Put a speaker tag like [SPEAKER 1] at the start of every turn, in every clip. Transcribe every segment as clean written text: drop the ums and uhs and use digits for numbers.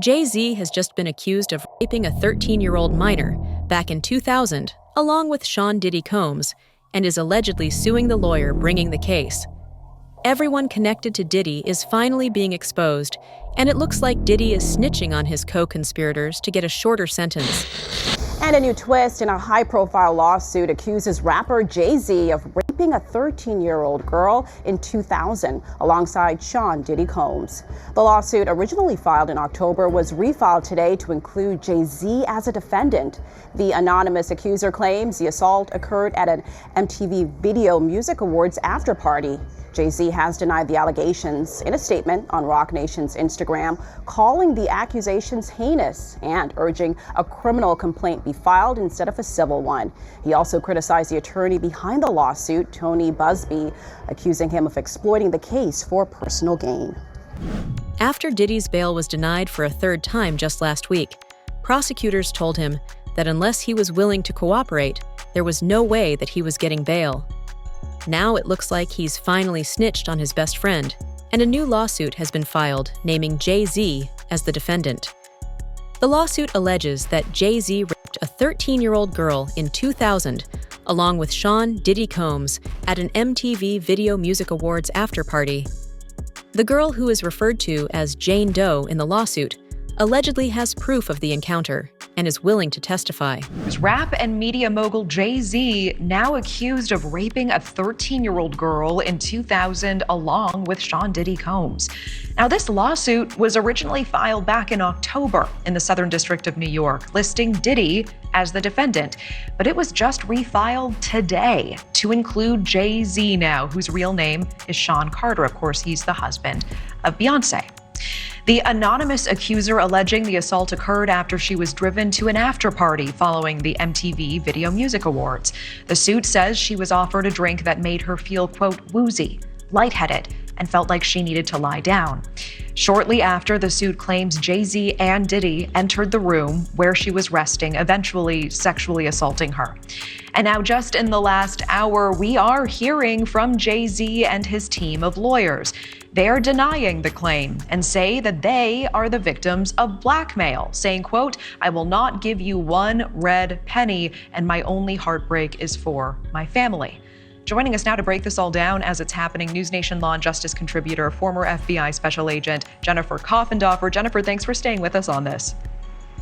[SPEAKER 1] Jay-Z has just been accused of raping a 13-year-old minor back in 2000, along with Sean Diddy Combs, and is allegedly suing the lawyer bringing the case. Everyone connected to Diddy is finally being exposed, and it looks like Diddy is snitching on his co-conspirators to get a shorter sentence.
[SPEAKER 2] And a new twist in a high-profile lawsuit accuses rapper Jay-Z of raping a 13-year-old girl in 2000 alongside Sean Diddy Combs. The lawsuit, originally filed in October, was refiled today to include Jay-Z as a defendant. The anonymous accuser claims the assault occurred at an MTV Video Music Awards after-party. Jay-Z has denied the allegations in a statement on Roc Nation's Instagram, calling the accusations heinous and urging a criminal complaint be filed instead of a civil one. He also criticized the attorney behind the lawsuit, Tony Busby, accusing him of exploiting the case for personal gain.
[SPEAKER 1] After Diddy's bail was denied for a third time just last week, prosecutors told him that unless he was willing to cooperate, there was no way that he was getting bail. Now it looks like he's finally snitched on his best friend, and a new lawsuit has been filed naming Jay-Z as the defendant. The lawsuit alleges that Jay-Z raped a 13-year-old girl in 2000, along with Sean Diddy Combs, at an MTV Video Music Awards after-party. The girl, who is referred to as Jane Doe in the lawsuit, allegedly has proof of the encounter and is willing to testify.
[SPEAKER 3] Rap and media mogul Jay-Z now accused of raping a 13-year-old girl in 2000 along with Sean Diddy Combs. Now, this lawsuit was originally filed back in October in the Southern District of New York, listing Diddy as the defendant, but it was just refiled today to include Jay-Z now, whose real name is Sean Carter. Of course, he's the husband of Beyonce. The anonymous accuser alleging the assault occurred after she was driven to an after-party following the MTV Video Music Awards. The suit says she was offered a drink that made her feel, quote, woozy, lightheaded, and felt like she needed to lie down. Shortly after, the suit claims Jay-Z and Diddy entered the room where she was resting, eventually sexually assaulting her. And now, just in the last hour, we are hearing from Jay-Z and his team of lawyers. They are denying the claim and say that they are the victims of blackmail, saying, quote, I will not give you one red penny, and my only heartbreak is for my family. Joining us now to break this all down as it's happening, News Nation Law and Justice contributor, former FBI Special Agent Jennifer Coffendorfer. Jennifer, thanks for staying with us on this.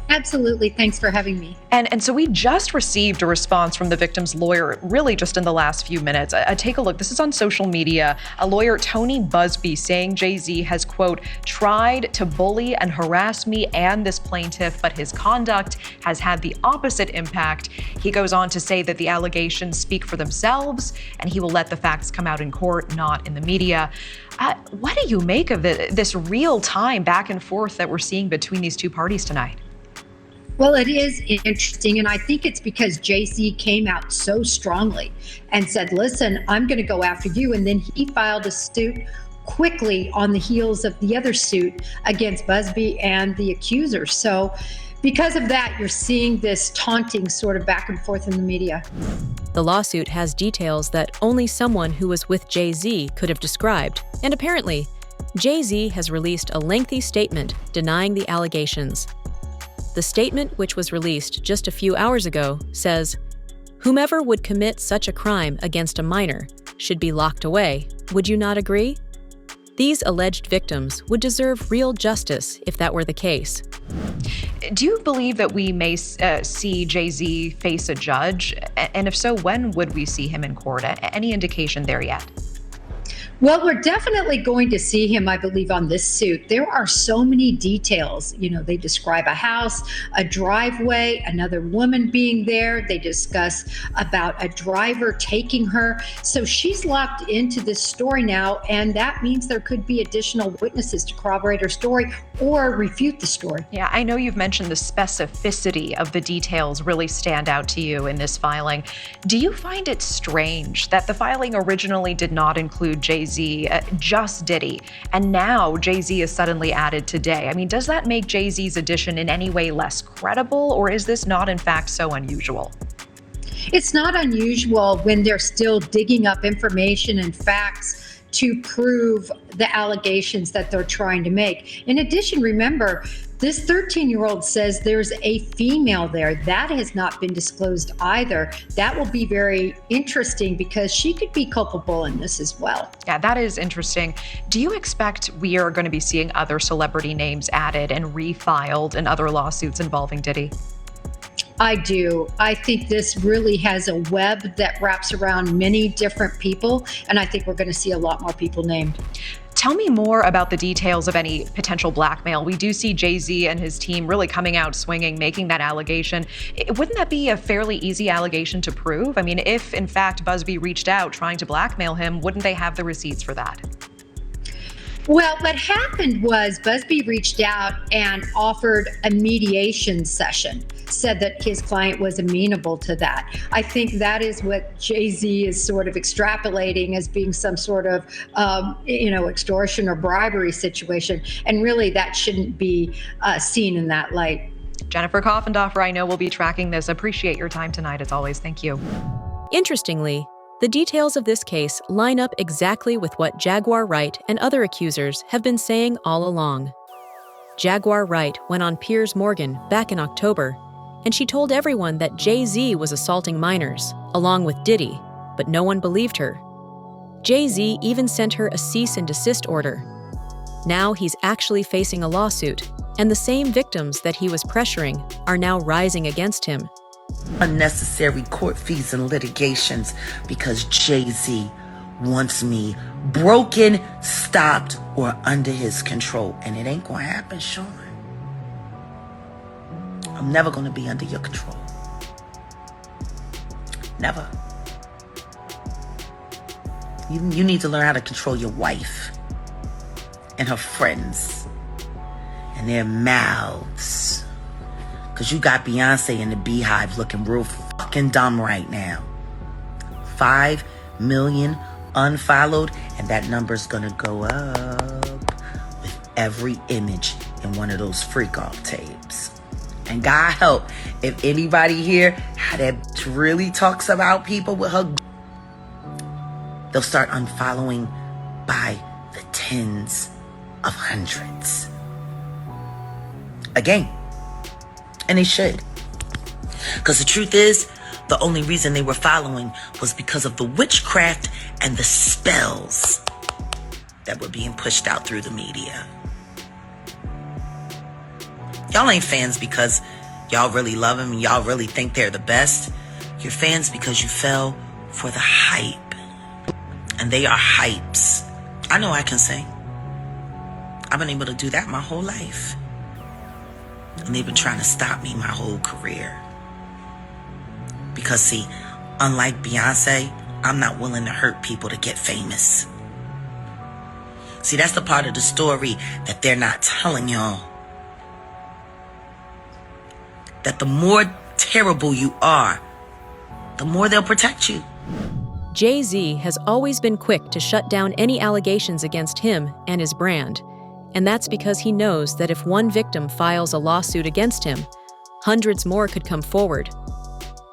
[SPEAKER 4] Absolutely. Thanks for having me.
[SPEAKER 3] And so we just received a response from the victim's lawyer, really just in the last few minutes. Take a look. This is on social media. A lawyer, Tony Busby, saying Jay-Z has, quote, tried to bully and harass me and this plaintiff, but his conduct has had the opposite impact. He goes on to say that the allegations speak for themselves, and he will let the facts come out in court, not in the media. What do you make of this real-time back and forth that we're seeing between these two parties tonight?
[SPEAKER 4] Well, it is interesting, and I think it's because Jay-Z came out so strongly and said, listen, I'm going to go after you. And then he filed a suit quickly on the heels of the other suit against Busby and the accuser. So because of that, you're seeing this taunting sort of back and forth in the media.
[SPEAKER 1] The lawsuit has details that only someone who was with Jay-Z could have described, and apparently, Jay-Z has released a lengthy statement denying the allegations. The statement, which was released just a few hours ago, says, whomever would commit such a crime against a minor should be locked away. Would you not agree? These alleged victims would deserve real justice if that were the case.
[SPEAKER 3] Do you believe that we may see Jay-Z face a judge? And if so, when would we see him in court? Any indication there yet?
[SPEAKER 4] Well, we're definitely going to see him, I believe, on this suit. There are so many details. You know, they describe a house, a driveway, another woman being there. They discuss about a driver taking her. So she's locked into this story now, and that means there could be additional witnesses to corroborate her story or refute the story.
[SPEAKER 3] Yeah, I know you've mentioned the specificity of the details really stand out to you in this filing. Do you find it strange that the filing originally did not include Jay-Z, just Diddy, and now Jay-Z is suddenly added today? I mean, does that make Jay-Z's addition in any way less credible, or is this not in fact so unusual?
[SPEAKER 4] It's not unusual when they're still digging up information and facts to prove the allegations that they're trying to make. In addition, remember, this 13-year-old says there's a female there. That has not been disclosed either. That will be very interesting because she could be culpable in this as well.
[SPEAKER 3] Yeah, that is interesting. Do you expect we are going to be seeing other celebrity names added and refiled in other lawsuits involving Diddy?
[SPEAKER 4] I do. I think this really has a web that wraps around many different people, and I think we're going to see a lot more people named.
[SPEAKER 3] Tell me more about the details of any potential blackmail. We do see Jay-Z and his team really coming out swinging, making that allegation. Wouldn't that be a fairly easy allegation to prove? I mean, if in fact Busby reached out trying to blackmail him, wouldn't they have the receipts for that?
[SPEAKER 4] Well, what happened was Busby reached out and offered a mediation session, said that his client was amenable to that. I think that is what Jay-Z is sort of extrapolating as being some sort of, extortion or bribery situation. And really, that shouldn't be seen in that light.
[SPEAKER 3] Jennifer Coffendorfer, I know we'll be tracking this. Appreciate your time tonight, as always. Thank you.
[SPEAKER 1] Interestingly, the details of this case line up exactly with what Jaguar Wright and other accusers have been saying all along. Jaguar Wright went on Piers Morgan back in October, and she told everyone that Jay-Z was assaulting minors, along with Diddy, but no one believed her. Jay-Z even sent her a cease and desist order. Now he's actually facing a lawsuit, and the same victims that he was pressuring are now rising against him.
[SPEAKER 5] Unnecessary court fees and litigations because Jay-Z wants me broken, stopped, or under his control. And it ain't gonna happen, Sean. I'm never gonna be under your control. Never. You need to learn how to control your wife and her friends and their mouths. Because you got Beyonce in the Beehive looking real fucking dumb right now. 5 million unfollowed, and that number's gonna go up with every image in one of those freak-off tapes. And God help, if anybody here that really talks about people with her, they'll start unfollowing by the tens of hundreds. Again. And they should. Because the truth is, the only reason they were following was because of the witchcraft and the spells that were being pushed out through the media. Y'all ain't fans because y'all really love them and y'all really think they're the best. You're fans because you fell for the hype. And they are hypes. I know I can sing. I've been able to do that my whole life. And they've been trying to stop me my whole career. Because see, unlike Beyonce, I'm not willing to hurt people to get famous. See, that's the part of the story that they're not telling y'all. That the more terrible you are, the more they'll protect you.
[SPEAKER 1] Jay-Z has always been quick to shut down any allegations against him and his brand. And that's because he knows that if one victim files a lawsuit against him, hundreds more could come forward.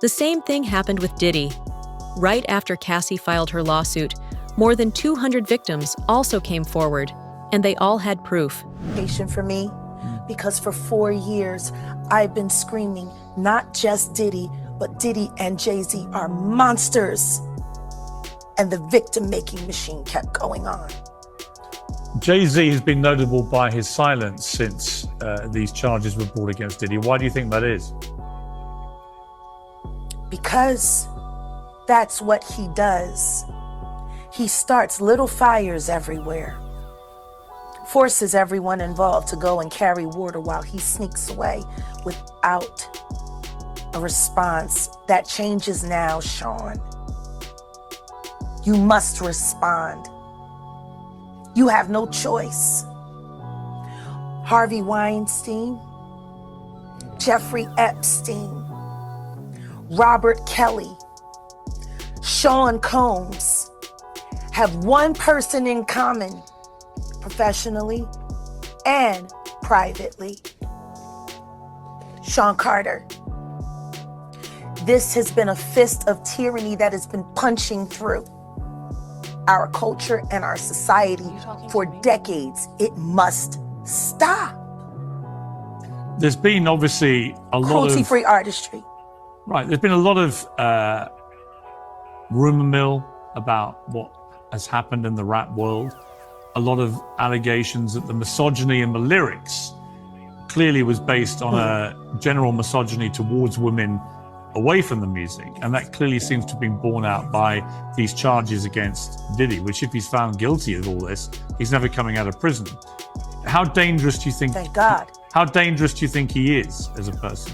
[SPEAKER 1] The same thing happened with Diddy. Right after Cassie filed her lawsuit, more than 200 victims also came forward, and they all had proof.
[SPEAKER 6] Patient for me, because for 4 years, I've been screaming, not just Diddy, but Diddy and Jay-Z are monsters. And the victim-making machine kept going on.
[SPEAKER 7] Jay-Z has been notable by his silence since these charges were brought against Diddy. Why do you think that is?
[SPEAKER 6] Because that's what he does. He starts little fires everywhere, forces everyone involved to go and carry water while he sneaks away without a response. That changes now, Sean. You must respond. You have no choice. Harvey Weinstein, Jeffrey Epstein, Robert Kelly, Sean Combs have one person in common, professionally and privately. Sean Carter. This has been a fist of tyranny that has been punching through. our culture and our society for decades. It must stop.
[SPEAKER 7] There's been obviously a lot of
[SPEAKER 6] cruelty-free artistry.
[SPEAKER 7] Right, there's been a lot of rumor mill about what has happened in the rap world. A lot of allegations that the misogyny in the lyrics clearly was based on a general misogyny towards women away from the music, and that clearly seems to have been borne out by these charges against Diddy, which if he's found guilty of all this, he's never coming out of prison. How dangerous do you think?
[SPEAKER 6] Thank God.
[SPEAKER 7] How dangerous do you think he is as a person?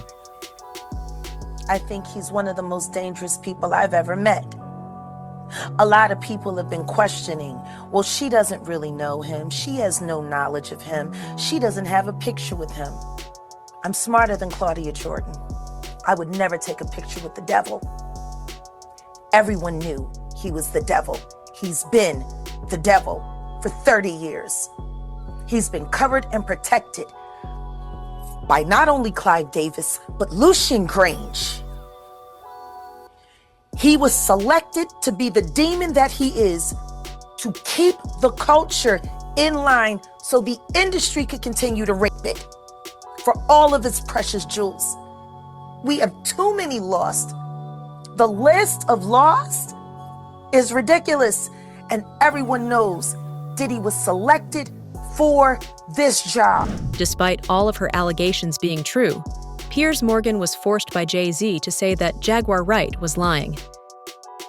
[SPEAKER 6] I think he's one of the most dangerous people I've ever met. A lot of people have been questioning, well, she doesn't really know him. She has no knowledge of him. She doesn't have a picture with him. I'm smarter than Claudia Jordan. I would never take a picture with the devil. Everyone knew he was the devil. He's been the devil for 30 years. He's been covered and protected by not only Clive Davis, but Lucian Grange. He was selected to be the demon that he is, to keep the culture in line so the industry could continue to rape it for all of its precious jewels. We have too many lost. The list of lost is ridiculous, and everyone knows Diddy was selected for this job.
[SPEAKER 1] Despite all of her allegations being true, Piers Morgan was forced by Jay-Z to say that Jaguar Wright was lying.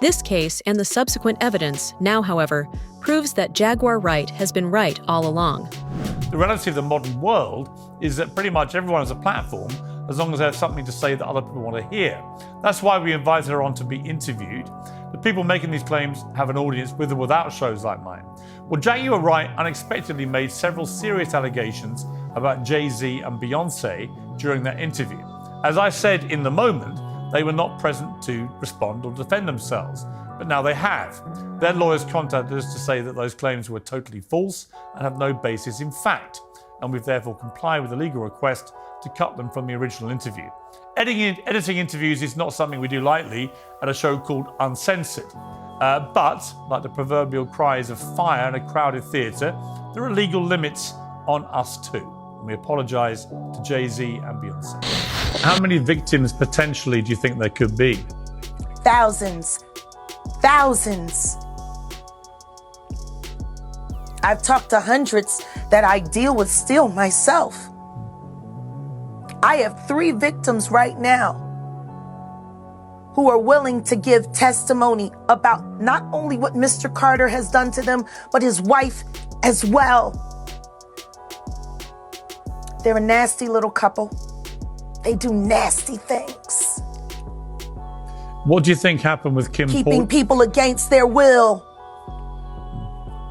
[SPEAKER 1] This case and the subsequent evidence now, however, proves that Jaguar Wright has been right all along.
[SPEAKER 7] The reality of the modern world is that pretty much everyone has a platform as long as they have something to say that other people want to hear. That's why we invited her on to be interviewed. The people making these claims have an audience with or without shows like mine. Well, Jaguar Wright unexpectedly made several serious allegations about Jay-Z and Beyonce during that interview. As I said in the moment, they were not present to respond or defend themselves, but now they have. Their lawyers contacted us to say that those claims were totally false and have no basis in fact, and we've therefore complied with the legal request to cut them from the original interview. Editing interviews is not something we do lightly at a show called Uncensored. But, like the proverbial cries of fire in a crowded theatre, there are legal limits on us too. And we apologise to Jay-Z and Beyonce. How many victims potentially do you think there could be?
[SPEAKER 6] Thousands. Thousands. I've talked to hundreds that I deal with still myself. I have 3 victims right now who are willing to give testimony about not only what Mr. Carter has done to them, but his wife as well. They're a nasty little couple. They do nasty things.
[SPEAKER 7] What do you think happened with Kim
[SPEAKER 6] Keeping
[SPEAKER 7] Porter?
[SPEAKER 6] people against their will.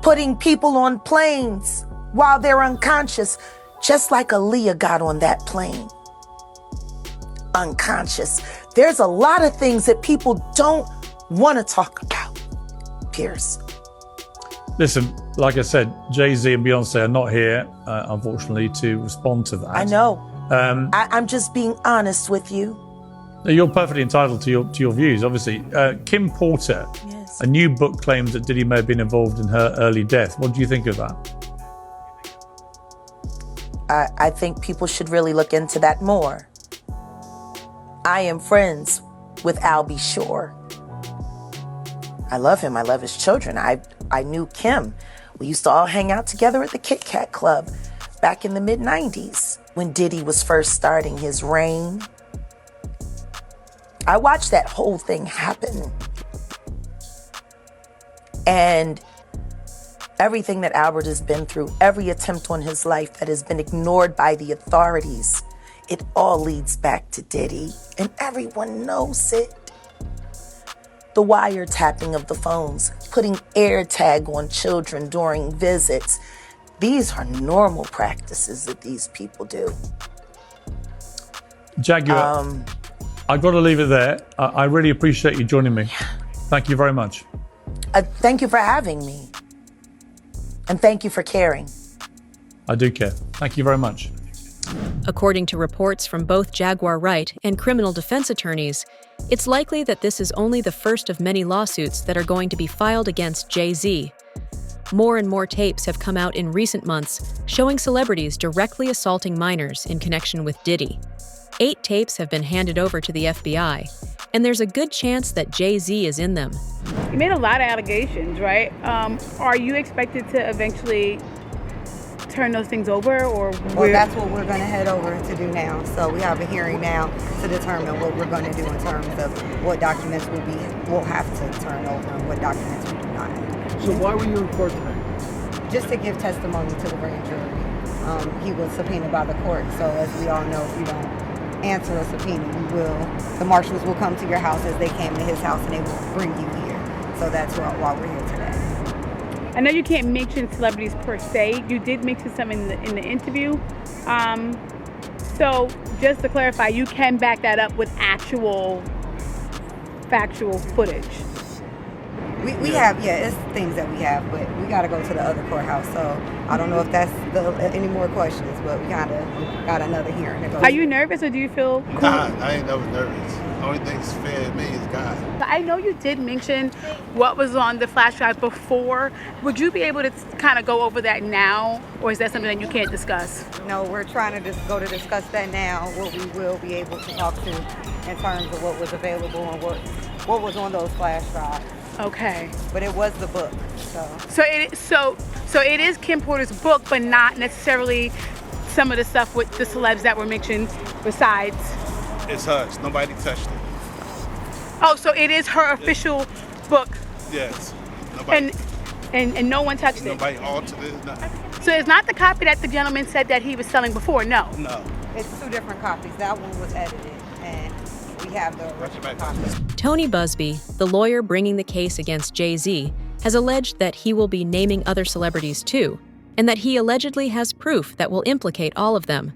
[SPEAKER 6] Putting people on planes while they're unconscious, just like Aaliyah got on that plane. Unconscious. There's a lot of things that people don't want to talk about, Piers.
[SPEAKER 7] Listen, like I said, Jay-Z and Beyonce are not here, unfortunately, to respond to that.
[SPEAKER 6] I know. I'm just being honest with you.
[SPEAKER 7] You're perfectly entitled to your views, obviously. Kim Porter,
[SPEAKER 6] Yes.
[SPEAKER 7] a new book claims that Diddy may have been involved in her early death. What do you think of that?
[SPEAKER 6] I think people should really look into that more. I am friends with Albie Shore. I love him. I love his children. I knew Kim. We used to all hang out together at the Kit Kat Club back in the mid-90s when Diddy was first starting his reign. I watched that whole thing happen. And everything that Albert has been through, every attempt on his life that has been ignored by the authorities, it all leads back to Diddy, and everyone knows it. The wiretapping of the phones, putting air tag on children during visits. These are normal practices that these people do.
[SPEAKER 7] Jaguar, I've got to leave it there. I really appreciate you joining me. Thank you very much.
[SPEAKER 6] Thank you for having me. And thank you for caring.
[SPEAKER 7] I do care. Thank you very much.
[SPEAKER 1] According to reports from both Jaguar Wright and criminal defense attorneys, it's likely that this is only the first of many lawsuits that are going to be filed against Jay-Z. More and more tapes have come out in recent months showing celebrities directly assaulting minors in connection with Diddy. 8 tapes have been handed over to the FBI, and there's a good chance that Jay-Z is in them.
[SPEAKER 8] You made a lot of allegations, right? Are you expected to eventually turn those things over, or
[SPEAKER 9] well, that's what we're going to head over to do now. So we have a hearing now to determine what we're going to do in terms of what documents we'll have to turn over and what documents we do not have.
[SPEAKER 10] So why were you in court tonight?
[SPEAKER 9] Just to give testimony to the grand jury. He was subpoenaed by the court, so as we all know, if you don't answer a subpoena, the marshals will come to your house as they came to his house and they will bring you here. So that's why we're here today.
[SPEAKER 8] I know you can't mention celebrities per se. You did mention some in the interview. So just to clarify, you can back that up with actual factual footage.
[SPEAKER 9] We have, it's things that we have, but we got to go to the other courthouse. So I don't know if that's any more questions, but we got another hearing to go.
[SPEAKER 8] Are you nervous or do you feel cool?
[SPEAKER 10] Nah, I ain't never nervous. The only thing that's fair to me is God.
[SPEAKER 8] I know you did mention what was on the flash drive before. Would you be able to kind of go over that now, or is that something that you can't discuss?
[SPEAKER 9] No, we're trying to just discuss that now, what we will be able to talk to in terms of what was available and what was on those flash drives.
[SPEAKER 8] Okay.
[SPEAKER 9] But it was the book,
[SPEAKER 8] So it is Kim Porter's book, but not necessarily some of the stuff with the celebs that were mentioned besides.
[SPEAKER 10] It's hers. Nobody touched it.
[SPEAKER 8] Oh, so it is her official book.
[SPEAKER 10] Yes. Nobody,
[SPEAKER 8] and no one touched it.
[SPEAKER 10] Nobody altered it. Nothing.
[SPEAKER 8] So it's not the copy that the gentleman said that he was selling before. No.
[SPEAKER 10] No.
[SPEAKER 9] it's 2 different copies. That one was edited, and we have the original copy.
[SPEAKER 1] Tony Busby, the lawyer bringing the case against Jay-Z, has alleged that he will be naming other celebrities too, and that he allegedly has proof that will implicate all of them.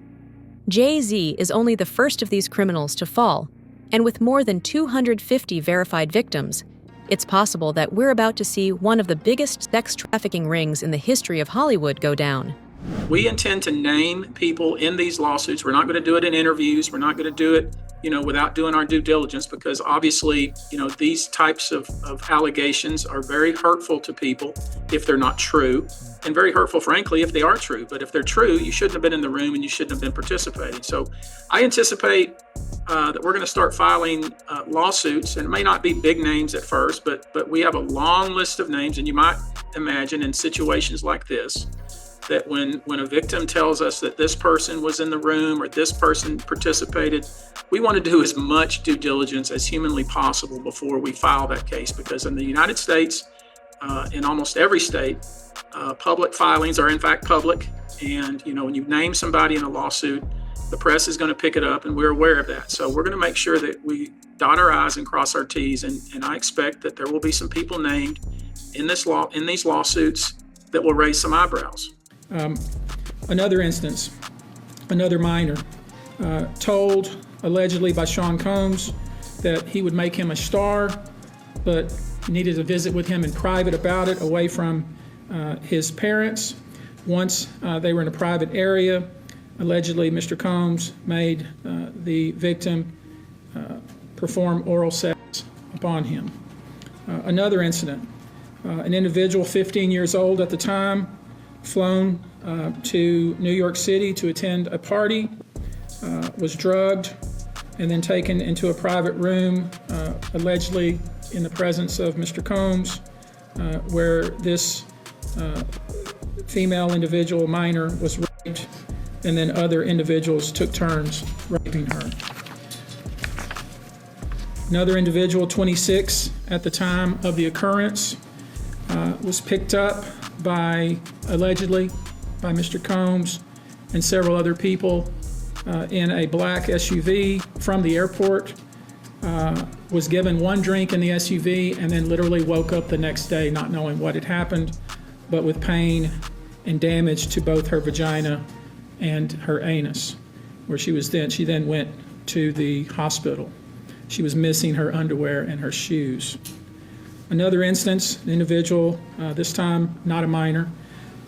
[SPEAKER 1] Jay-Z is only the first of these criminals to fall, and with more than 250 verified victims, it's possible that we're about to see one of the biggest sex trafficking rings in the history of Hollywood go down.
[SPEAKER 11] We intend to name people in these lawsuits. We're not going to do it in interviews. We're not going to do it, without doing our due diligence, because obviously, these types of allegations are very hurtful to people if they're not true, and very hurtful, frankly, if they are true. But if they're true, you shouldn't have been in the room and you shouldn't have been participating. So I anticipate that we're going to start filing lawsuits, and it may not be big names at first, but we have a long list of names, and you might imagine in situations like this, that when a victim tells us that this person was in the room or this person participated, we want to do as much due diligence as humanly possible before we file that case. Because in the United States, in almost every state, public filings are in fact public. And, when you name somebody in a lawsuit, the press is going to pick it up, and we're aware of that. So we're going to make sure that we dot our I's and cross our T's. And I expect that there will be some people named in these lawsuits that will raise some eyebrows.
[SPEAKER 12] Another instance, another minor, told allegedly by Sean Combs that he would make him a star, but needed to visit with him in private about it, away from his parents. Once they were in a private area, allegedly Mr. Combs made the victim perform oral sex upon him. Another incident, an individual 15 years old at the time, flown to New York City to attend a party, was drugged, and then taken into a private room, allegedly in the presence of Mr. Combs, where this female individual, minor, was raped, and then other individuals took turns raping her. Another individual, 26 at the time of the occurrence, was picked up allegedly by Mr. Combs and several other people in a black SUV from the airport, was given one drink in the SUV, and then literally woke up the next day not knowing what had happened, but with pain and damage to both her vagina and her anus, where she then went to the hospital. She was missing her underwear and her shoes. Another instance, an individual, this time not a minor,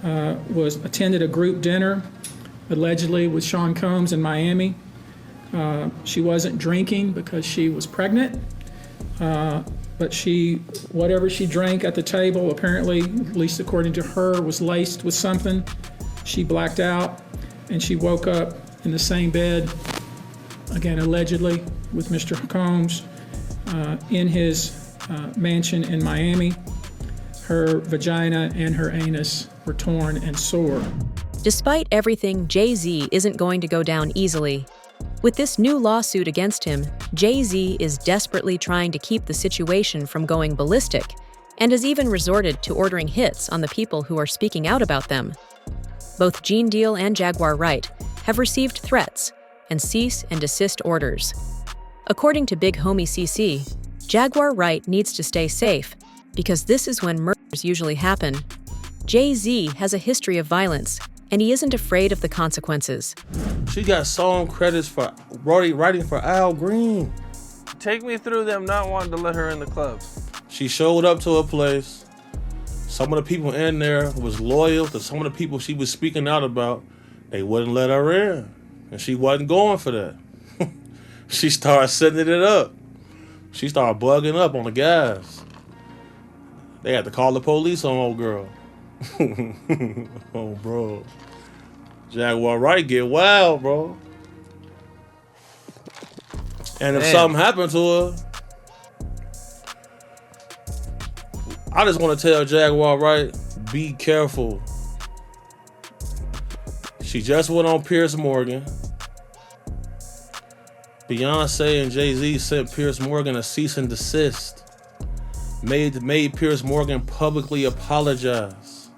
[SPEAKER 12] attended a group dinner allegedly with Sean Combs in Miami. She wasn't drinking because she was pregnant, but whatever she drank at the table, apparently, at least according to her, was laced with something. She blacked out, and she woke up in the same bed, again, allegedly, with Mr. Combs in his mansion in Miami. Her vagina and her anus were torn and sore.
[SPEAKER 1] Despite everything, Jay-Z isn't going to go down easily. With this new lawsuit against him, Jay-Z is desperately trying to keep the situation from going ballistic and has even resorted to ordering hits on the people who are speaking out about them. Both Gene Deal and Jaguar Wright have received threats and cease and desist orders. According to Big Homie CC, Jaguar Wright needs to stay safe because this is when murders usually happen. Jay-Z has a history of violence, and he isn't afraid of the consequences.
[SPEAKER 13] She got song credits for writing for Al Green.
[SPEAKER 14] Take me through them not wanting to let her in the club.
[SPEAKER 13] She showed up to a place. Some of the people in there was loyal to some of the people she was speaking out about. They wouldn't let her in, and she wasn't going for that. She started setting it up. She started bugging up on the guys. They had to call the police on old girl. Oh, bro. Jaguar Wright get wild, bro. And if something happened to her, I just want to tell Jaguar Wright, be careful. She just went on Piers Morgan. Beyonce and Jay-Z sent Piers Morgan a cease and desist. Made Piers Morgan publicly apologize.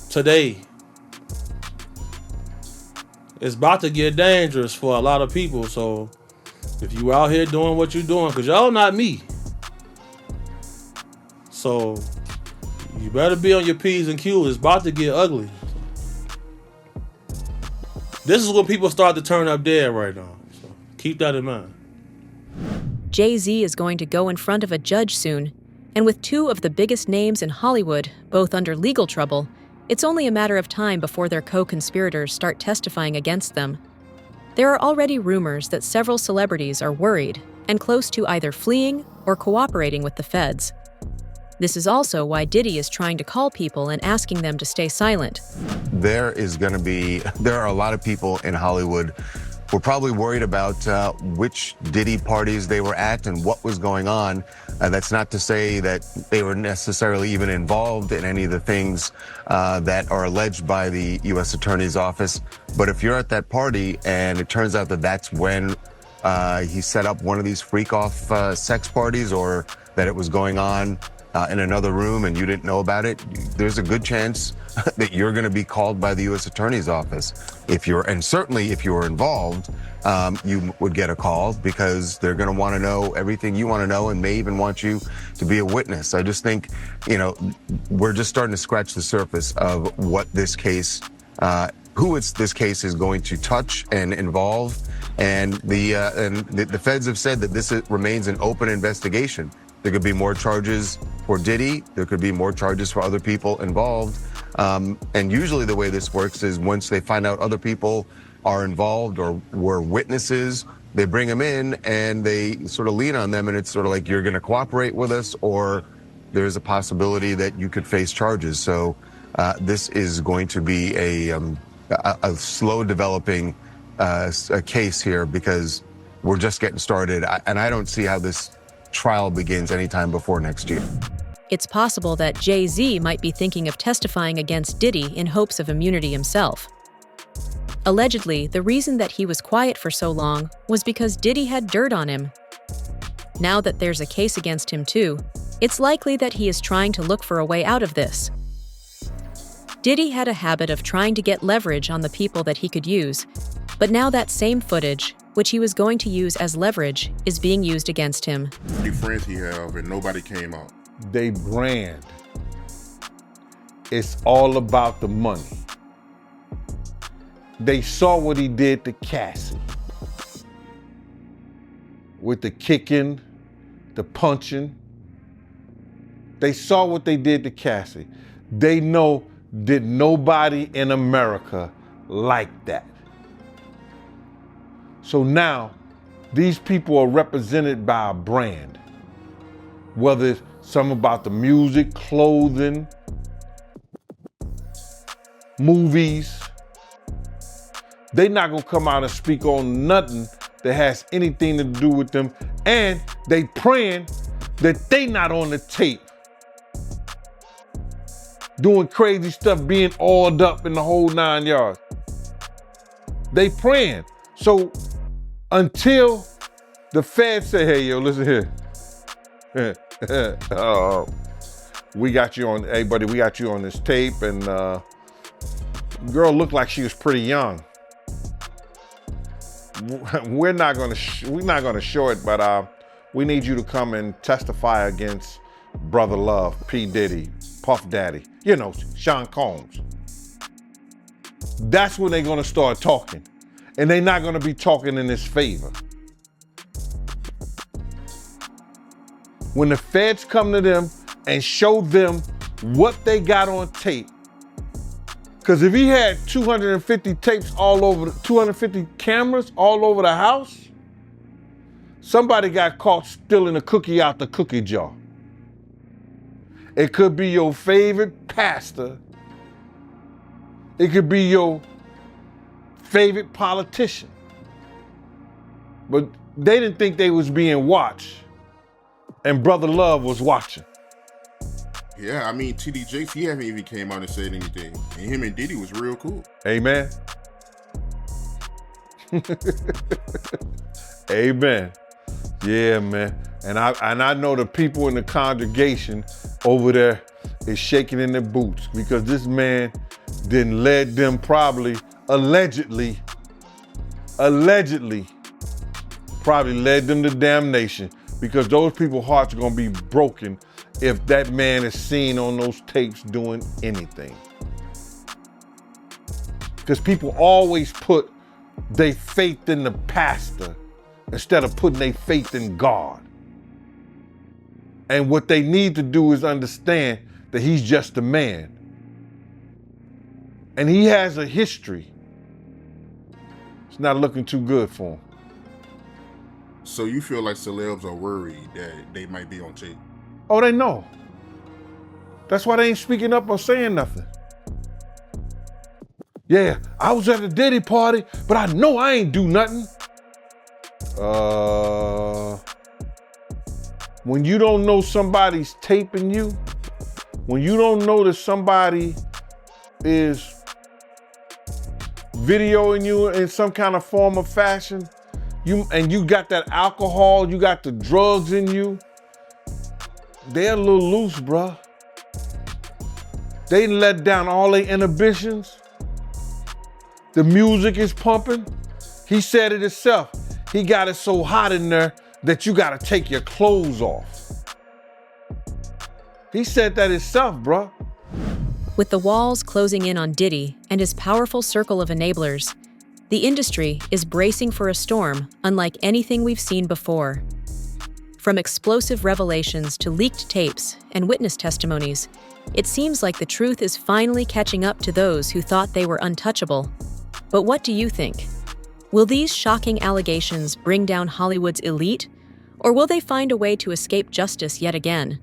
[SPEAKER 13] Today, it's about to get dangerous for a lot of people, so if you out here doing what you're doing, because y'all not me, so you better be on your P's and Q's. It's about to get ugly. This is when people start to turn up dead right now, so keep that in mind.
[SPEAKER 1] Jay-Z is going to go in front of a judge soon, and with two of the biggest names in Hollywood, both under legal trouble, it's only a matter of time before their co-conspirators start testifying against them. There are already rumors that several celebrities are worried and close to either fleeing or cooperating with the feds. This is also why Diddy is trying to call people and asking them to stay silent.
[SPEAKER 15] There are a lot of people in Hollywood who are probably worried about which Diddy parties they were at and what was going on. That's not to say that they were necessarily even involved in any of the things that are alleged by the U.S. Attorney's Office. But if you're at that party and it turns out that that's when he set up one of these freak-off sex parties, or that it was going on in another room and you didn't know about it, there's a good chance that you're going to be called by the U.S. Attorney's Office. And certainly if you were involved, you would get a call because they're going to want to know everything you want to know and may even want you to be a witness. I just think, we're just starting to scratch the surface of what this case, this case is going to touch and involve. And the feds have said that this remains an open investigation. There could be more charges for Diddy. There could be more charges for other people involved. And usually the way this works is once they find out other people are involved or were witnesses, they bring them in and they sort of lean on them, and it's sort of like, you're going to cooperate with us, or there's a possibility that you could face charges. So this is going to be a slow developing a case here because we're just getting started. And I don't see how this trial begins anytime before next year.
[SPEAKER 1] It's possible that Jay-Z might be thinking of testifying against Diddy in hopes of immunity himself. Allegedly, the reason that he was quiet for so long was because Diddy had dirt on him. Now that there's a case against him too, it's likely that he is trying to look for a way out of this. Diddy had a habit of trying to get leverage on the people that he could use, but now that same footage, which he was going to use as leverage, is being used against him.
[SPEAKER 10] The friends he have, and nobody came out.
[SPEAKER 16] They brand. It's all about the money. They saw what he did to Cassie. With the kicking, the punching. They saw what they did to Cassie. They know that nobody in America like that. So now, these people are represented by a brand. Whether it's something about the music, clothing, movies, they not gonna come out and speak on nothing that has anything to do with them, and they praying that they not on the tape doing crazy stuff, being oiled up in the whole 9 yards. They praying. So until the feds say, hey, yo, listen here. We got you on, hey buddy, we got you on this tape, and girl looked like she was pretty young. We're not gonna show it, but we need you to come and testify against Brother Love, P. Diddy, Puff Daddy, you know, Sean Combs. That's when they're gonna start talking. And they're not gonna be talking in his favor. When the feds come to them and show them what they got on tape, because if he had 250 tapes all over, 250 cameras all over the house, somebody got caught stealing a cookie out the cookie jar. It could be your favorite pastor. It could be your favorite politician. But they didn't think they was being watched. And Brother Love was watching.
[SPEAKER 10] Yeah, I mean, TD Jakes, he haven't even came out and said anything. And him and Diddy was real cool.
[SPEAKER 16] Amen. Amen. Yeah, man. And I know the people in the congregation over there is shaking in their boots because this man didn't lead them probably, allegedly probably led them to damnation, because those people's hearts are gonna be broken if that man is seen on those tapes doing anything. Because people always put their faith in the pastor instead of putting their faith in God. And what they need to do is understand that he's just a man. And he has a history. It's not looking too good for him.
[SPEAKER 10] So you feel like celebs are worried that they might be on tape?
[SPEAKER 16] Oh, they know. That's why they ain't speaking up or saying nothing. Yeah, I was at the Diddy party, but I know I ain't do nothing. When you don't know somebody's taping you, when you don't know that somebody is videoing you in some kind of form or fashion, you got that alcohol, you got the drugs in you, they're a little loose, bruh. They let down all their inhibitions. The music is pumping. He said it himself. He got it so hot in there that you gotta take your clothes off. He said that himself, bruh.
[SPEAKER 1] With the walls closing in on Diddy and his powerful circle of enablers, the industry is bracing for a storm unlike anything we've seen before. From explosive revelations to leaked tapes and witness testimonies, it seems like the truth is finally catching up to those who thought they were untouchable. But what do you think? Will these shocking allegations bring down Hollywood's elite, or will they find a way to escape justice yet again?